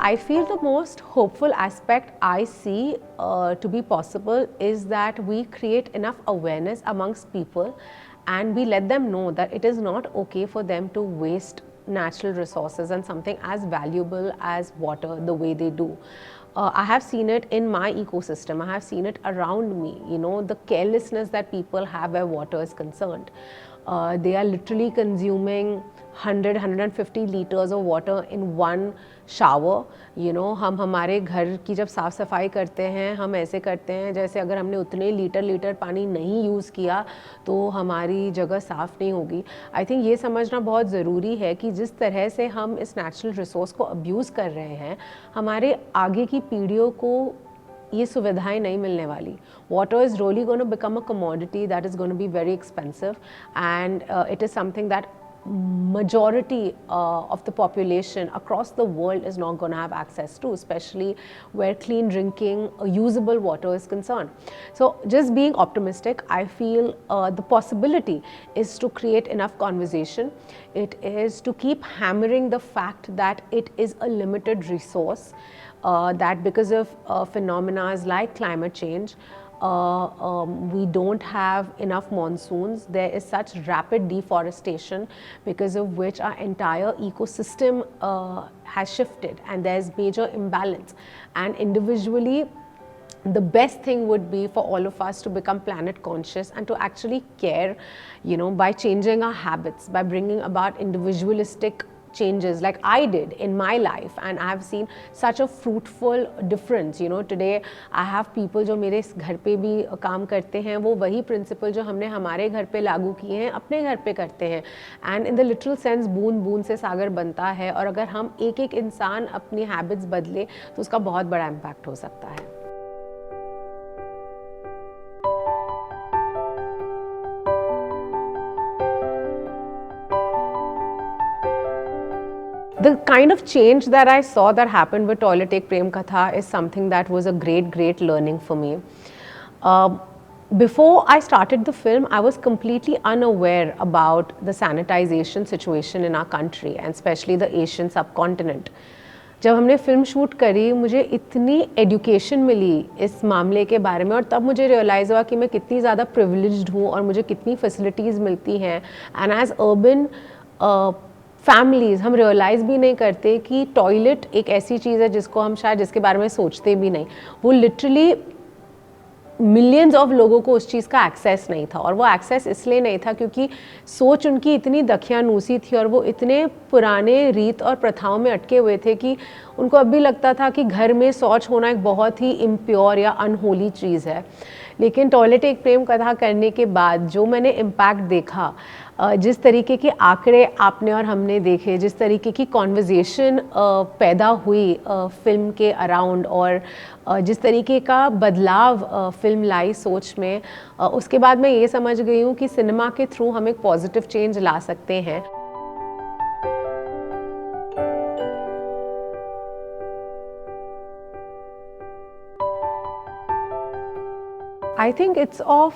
I feel the most hopeful aspect I see to be possible is that we create enough awareness amongst people and we let them know that it is not okay for them to waste natural resources and something as valuable as water the way they do. I have seen it in my ecosystem. I have seen it around me, the carelessness that people have where water is concerned. They are literally consuming 100-150 liters of water in one shower. हम हमारे घर की जब साफ़ सफाई करते हैं हम ऐसे करते हैं जैसे अगर हमने उतने लीटर पानी नहीं यूज़ किया तो हमारी जगह साफ़ नहीं होगी. आई थिंक ये समझना बहुत ज़रूरी है कि जिस तरह से हम इस नेचुरल रिसोर्स को अब्यूज़ कर रहे हैं हमारे आगे की पीढ़ियों को ये सुविधाएं नहीं मिलने वाली. Water is really going to become a commodity that is going to be very expensive, and it is something that majority of the population across the world is not going to have access to, especially where clean drinking, usable water is concerned. So just being optimistic, I feel the possibility is to create enough conversation. It is to keep hammering the fact that it is a limited resource, that because of phenomena like climate change, we don't have enough monsoons. There is such rapid deforestation because of which our entire ecosystem has shifted and there's major imbalance. And individually, the best thing would be for all of us to become planet conscious and to actually care, by changing our habits, by bringing about individualistic changes like I did in my life, and I have seen such a fruitful difference. Today I have people जो मेरे घर पे भी काम करते हैं वो वही principle जो हमने हमारे घर पे लागू किए हैं अपने घर पे करते हैं. And in the literal sense बूंद बूंद से सागर बनता है, और अगर हम एक एक इंसान अपनी habits बदले तो उसका बहुत बड़ा impact हो सकता है. The kind of change that I saw that happened with Toilet Ek Prem Katha is something that was a great learning for me. Before I started the film, I was completely unaware about the sanitization situation in our country and especially the Asian subcontinent. जब हमने film shoot करी मुझे इतनी education मिली इस मामले के बारे में, और तब मुझे रियलाइज़ हुआ कि मैं कितनी ज़्यादा प्रिविलेज्ड हूँ और मुझे कितनी फैसिलिटीज़ मिलती हैं. एंड एज अर्बन फैमिलीज़ हम रियलाइज़ भी नहीं करते कि टॉयलेट एक ऐसी चीज़ है जिसको हम शायद जिसके बारे में सोचते भी नहीं. वो लिटरली मिलियंस ऑफ लोगों को उस चीज़ का एक्सेस नहीं था, और वो एक्सेस इसलिए नहीं था क्योंकि सोच उनकी इतनी दखियानूसी थी और वो इतने पुराने रीत और प्रथाओं में अटके हुए थे कि उनको अब भी लगता था कि घर में शौच होना एक बहुत ही इम्प्योर या अनहोली चीज़ है. लेकिन टॉयलेट एक प्रेम कथा करने के बाद जो मैंने इम्पैक्ट देखा, जिस तरीके के आंकड़े आपने और हमने देखे, जिस तरीके की कॉन्वर्जेशन पैदा हुई फिल्म के अराउंड, और जिस तरीके का बदलाव फिल्म लाई सोच में, उसके बाद मैं ये समझ गई हूँ कि सिनेमा के थ्रू हम एक पॉजिटिव चेंज ला सकते हैं. I think it's of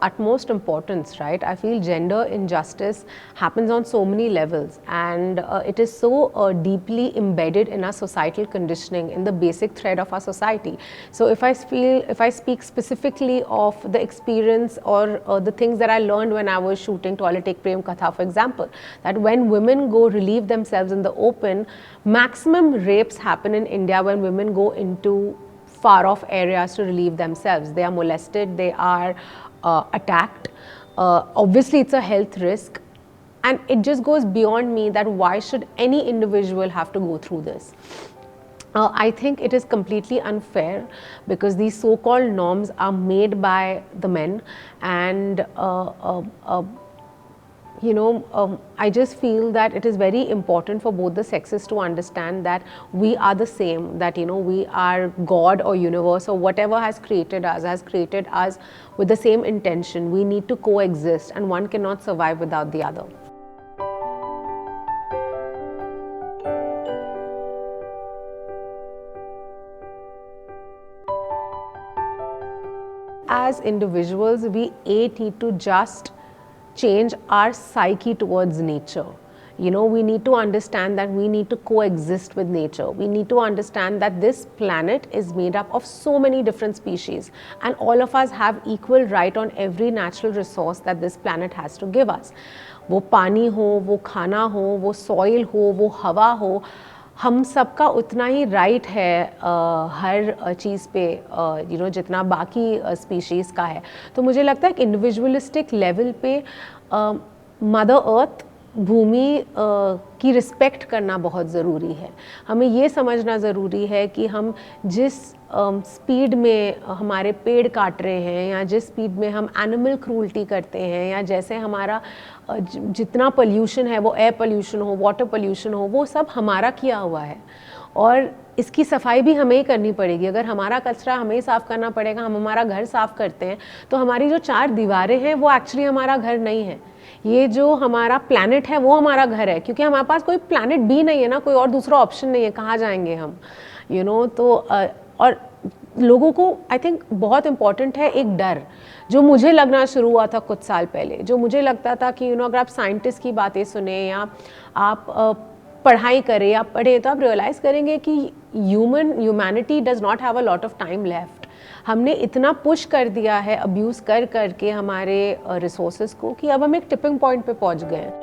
utmost importance, right? I feel gender injustice happens on so many levels, and it is so deeply embedded in our societal conditioning, in the basic thread of our society. So if I speak specifically of the experience or the things that I learned when I was shooting Toilet Ek Prem Katha, for example, that when women go relieve themselves in the open, maximum rapes happen in India when women go into far off areas to relieve themselves. They are molested, they are attacked. Obviously it's a health risk, and it just goes beyond me that why should any individual have to go through this. I think it is completely unfair because these so-called norms are made by the men, and I just feel that it is very important for both the sexes to understand that we are the same, that we are God or universe or whatever has created us with the same intention. We need to coexist, and one cannot survive without the other. As individuals, we need to just change our psyche towards nature. You know, we need to understand that we need to coexist with nature. We need to understand that this planet is made up of so many different species, and all of us have equal right on every natural resource that this planet has to give us. वो पानी हो, वो खाना हो, वो soil हो, वो हवा हो, हम सबका उतना ही राइट है हर चीज़ पे, यू नो, जितना बाकी स्पीशीज़ का है. तो मुझे लगता है कि इंडिविजुअलिस्टिक लेवल पे मदर अर्थ, भूमि की रिस्पेक्ट करना बहुत ज़रूरी है. हमें ये समझना ज़रूरी है कि हम जिस स्पीड में हमारे पेड़ काट रहे हैं, या जिस स्पीड में हम एनिमल क्रूल्टी करते हैं, या जैसे हमारा जितना पोल्यूशन है, वो एयर पोल्यूशन हो, वाटर पोल्यूशन हो, वो सब हमारा किया हुआ है. और इसकी सफाई भी हमें ही करनी पड़ेगी. अगर हमारा कचरा हमें ही साफ़ करना पड़ेगा, हम हमारा घर साफ़ करते हैं, तो हमारी जो 4 दीवारें हैं वो एक्चुअली हमारा घर नहीं है. ये जो हमारा प्लैनेट है वो हमारा घर है, क्योंकि हमारे पास कोई प्लैनेट भी नहीं है ना, कोई और दूसरा ऑप्शन नहीं है. कहाँ जाएंगे हम, यू नो. तो और लोगों को आई थिंक बहुत इम्पॉर्टेंट है एक डर, जो मुझे लगना शुरू हुआ था कुछ साल पहले. जो मुझे लगता था कि यू नो, अगर आप साइंटिस्ट की बातें सुने या आप पढ़ाई करें या पढ़ें, तो आप रियलाइज़ करेंगे कि humanity does not have a lot of time left. हमने इतना पुश कर दिया है अब्यूज़ कर करके हमारे रिसोर्सेज को, कि अब हम एक टिपिंग पॉइंट पे पहुंच गए हैं.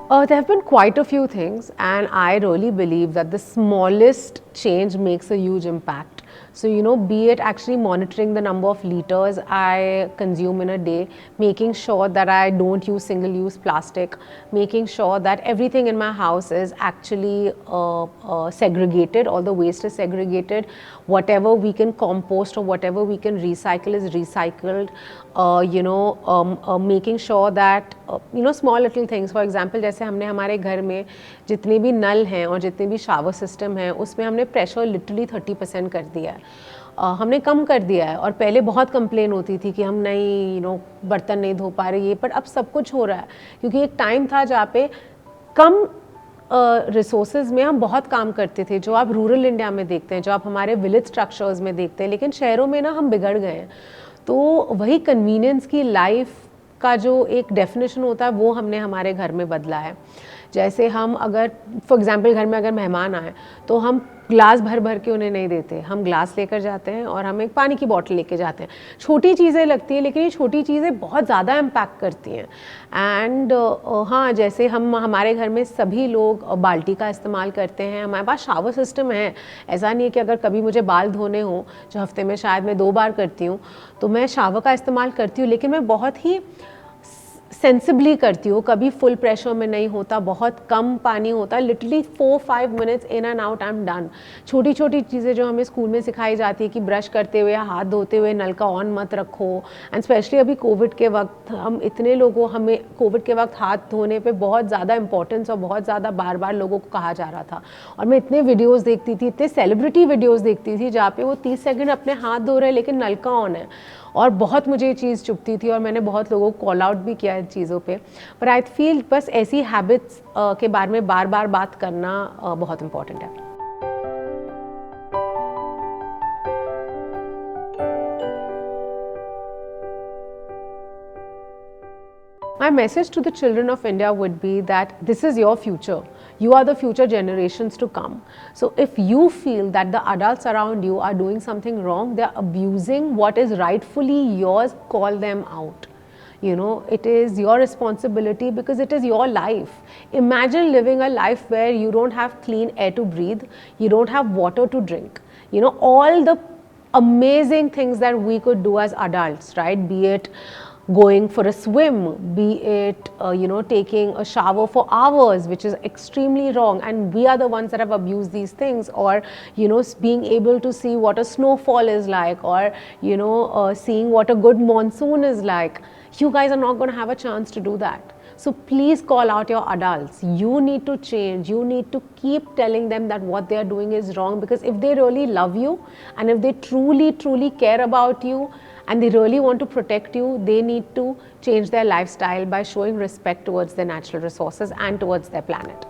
There have been quite a few things, and I really believe that the smallest change makes a huge impact. So, you know, be it actually monitoring the number of liters I consume in a day, making sure that I don't use single-use plastic, making sure that everything in my house is actually segregated, all the waste is segregated, whatever we can compost or whatever we can recycle is recycled, making sure that, small little things. For example, जैसे हमने हमारे घर में जितने भी नल हैं और जितने भी शावर सिस्टम हैं, उसमें हमने प्रेशर लिटरली 30% कर दिया है. हमने कम कर दिया है. और पहले बहुत कंप्लेन होती थी कि हम नहीं, बर्तन नहीं धो पा रहे ये, पर अब सब कुछ हो रहा है. क्योंकि एक टाइम था जहाँ पे कम रिसोर्सेज में हम बहुत काम करते थे, जो आप रूरल इंडिया में देखते हैं, जो आप हमारे विलेज स्ट्रक्चर्स में देखते हैं. लेकिन शहरों में ना हम बिगड़ गए हैं. तो वही कन्वीनियंस की लाइफ का जो एक डेफिनेशन होता है, वो हमने हमारे घर में बदला है. जैसे हम अगर फॉर एग्जांपल घर में अगर मेहमान आए, तो हम ग्लास भर भर के उन्हें नहीं देते. हम ग्लास लेकर जाते हैं और हम एक पानी की बोतल लेके जाते हैं. छोटी चीज़ें लगती हैं, लेकिन ये छोटी चीज़ें बहुत ज़्यादा इम्पैक्ट करती हैं. एंड हाँ, जैसे हम हमारे घर में सभी लोग बाल्टी का इस्तेमाल करते हैं. हमारे पास शावर सिस्टम है. ऐसा नहीं है कि अगर कभी मुझे बाल धोने हों, जो हफ्ते में शायद मैं 2 बार करती हूँ, तो मैं शावर का इस्तेमाल करती हूँ. लेकिन मैं बहुत ही सेंसिबली करती हूँ. कभी फुल प्रेशर में नहीं होता, बहुत कम पानी होता, literally 4-5 minutes in and out, I am done. छोटी छोटी चीज़ें जो हमें स्कूल में सिखाई जाती है कि ब्रश करते हुए, हाथ धोते हुए नल का ऑन मत रखो. एंड स्पेशली अभी कोविड के वक्त हम इतने लोगों, हमें कोविड के वक्त हाथ धोने पे बहुत ज़्यादा इंपॉर्टेंस और बहुत ज़्यादा बार बार लोगों को कहा जा रहा था. और मैं इतने वीडियोज़ देखती थी, इतने सेलिब्रिटी वीडियोज़ देखती थी, जहाँ पे वो 30 सेकेंड अपने हाथ धो रहे हैं लेकिन नल का ऑन है. और बहुत मुझे ये चीज़ चुभती थी, और मैंने बहुत लोगों को कॉल आउट भी किया इन चीज़ों पे. पर आई फील बस ऐसी हैबिट्स के बारे में बार बार बात करना बहुत इम्पॉर्टेंट है. My message to the children of India would be that this is your future. You are the future generations to come. So if you feel that the adults around you are doing something wrong, they are abusing what is rightfully yours, call them out. It is your responsibility because it is your life. Imagine living a life where you don't have clean air to breathe, you don't have water to drink. All the amazing things that we could do as adults, right? Be it going for a swim, be it taking a shower for hours, which is extremely wrong, and we are the ones that have abused these things. Or being able to see what a snowfall is like, or seeing what a good monsoon is like. You guys are not going to have a chance to do that. So please call out your adults. You need to change. You need to keep telling them that what they are doing is wrong, because if they really love you, and if they truly truly care about you, and they really want to protect you, they need to change their lifestyle by showing respect towards their natural resources and towards their planet.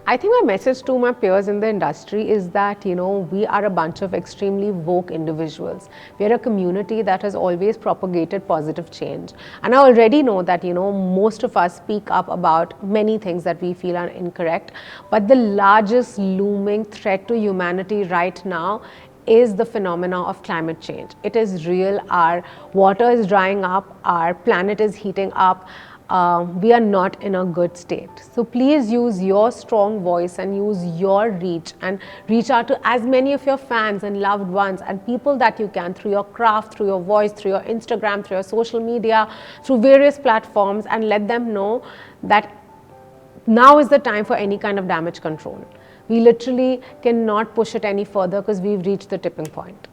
I think my message to my peers in the industry is that, we are a bunch of extremely woke individuals. We are a community that has always propagated positive change. And I already know that, most of us speak up about many things that we feel are incorrect. But the largest looming threat to humanity right now is the phenomena of climate change. It is real. Our water is drying up, our planet is heating up. We are not in a good state. So please use your strong voice and use your reach and reach out to as many of your fans and loved ones and people that you can through your craft, through your voice, through your Instagram, through your social media, through various platforms, and let them know that now is the time for any kind of damage control. We literally cannot push it any further because we've reached the tipping point.